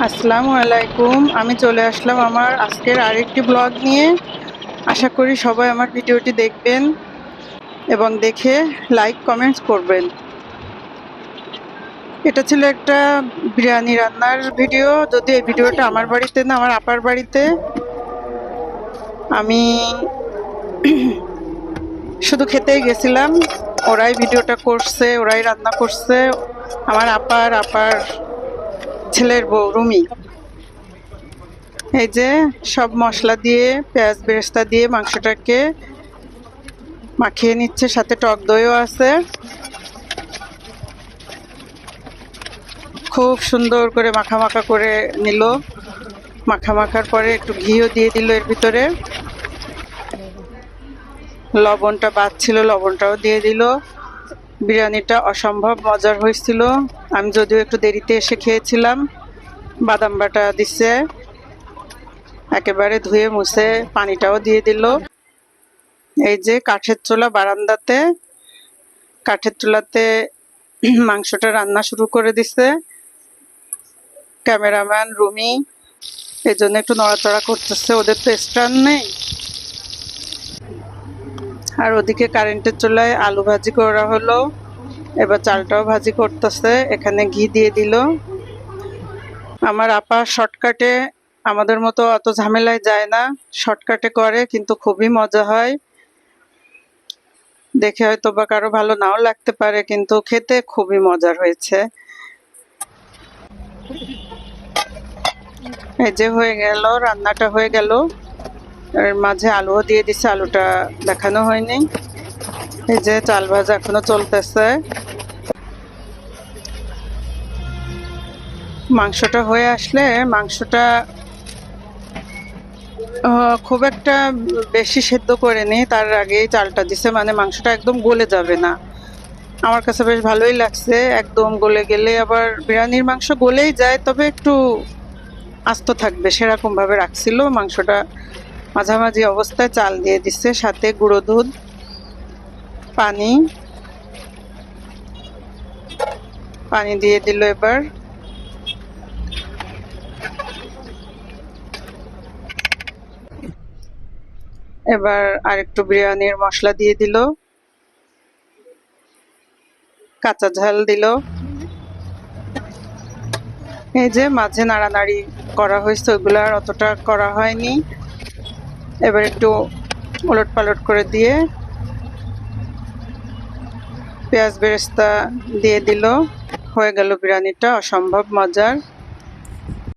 আসসালামু আলাইকুম। আমি চলে আসলাম আমার আজকের আরেকটি ব্লগ নিয়ে। আশা করি সবাই আমার ভিডিওটি দেখবেন এবং দেখে লাইক কমেন্টস করবেন। এটা ছিল একটা বিরিয়ানি রান্নার ভিডিও, যদি এই ভিডিওটা আমার বাড়িতে না, আমার আপার বাড়িতে। আমি শুধু খেতেই গেছিলাম, ওরাই ভিডিওটা করছে, ওরাই রান্না করছে। আমার আপার ছেলের বউ রুমি। এই যে সব মশলা দিয়ে, পেঁয়াজ বেরেস্তা দিয়ে মাংসটাকে মাখিয়ে নিচ্ছে, সাথে টক দইও আছে। খুব সুন্দর করে মাখা মাখা করে নিল। মাখার পরে একটু ঘিও দিয়ে দিল এর ভিতরে। লবণটা বাদ ছিল, লবণটাও দিয়ে দিল। বিরিয়ানিটা অসম্ভব মজার হয়েছিল। আমি যদিও একটু দেরিতে এসে খেয়েছিলাম। বাদাম বাটা দিচ্ছে, একেবারে ধুয়ে মুছে পানিটাও দিয়ে দিল। এই যে কাঠের চুলা বারান্দাতে, কাঠের চুলাতে মাংসটা রান্না শুরু করে দিছে ক্যামেরাম্যান রুমি। এই জন্য একটু নড়াচড়া করতেছে, ওদের তো স্ট্যান্ড নেই। আর ওদিকে কারেন্টের চুলায় আলু ভাজি করা হলো, এবার চালটাও ভাজি করতেছে। এখানে ঘি দিয়ে দিল। আমার আপা শর্টকাটে, আমাদের মতো অত ঝামেলায় যায় না, শর্টকাটে করে, কিন্তু খুবই মজা হয়। দেখে হয়তো বা কারো ভালো নাও লাগতে পারে, কিন্তু খেতে খুবই মজার হয়েছে। এই যে হয়ে গেল, রান্নাটা হয়ে গেল। এর মাঝে আলুও দিয়ে দিছে, আলুটা দেখানো হয়নি। এই যে চাল ভাজা এখনো চলতেছে। মাংসটা হয়ে আসলে, মাংসটা খুব একটা বেশি সেদ্ধ করেনি, তার আগেই চালটা দিছে, মানে মাংসটা একদম গলে যাবে না। আমার কাছে বেশ ভালোই লাগছে। একদম গলে গেলে আবার বিরিয়ানির মাংস গলেই যায়, তবে একটু আস্ত থাকবে সেরকম ভাবে রাখছিল। মাংসটা মাঝামাঝি অবস্থায় চাল দিয়ে দিচ্ছে, সাথে গুঁড়ো দুধ, পানি দিয়ে দিল। এবার আরেকটু বিরিয়ানির মশলা দিয়ে দিল, কাঁচা ঝাল দিল। এই যে মাঝে নাড়ানাড়ি করা হয়েছে, ওইগুলো আর অতটা করা হয়নি। এবার একটু উলট পালট করে দিয়ে পেঁয়াজ বেরেস্তা দিয়ে দিল। হয়ে গেল বিরিয়ানিটা অসম্ভব মজার।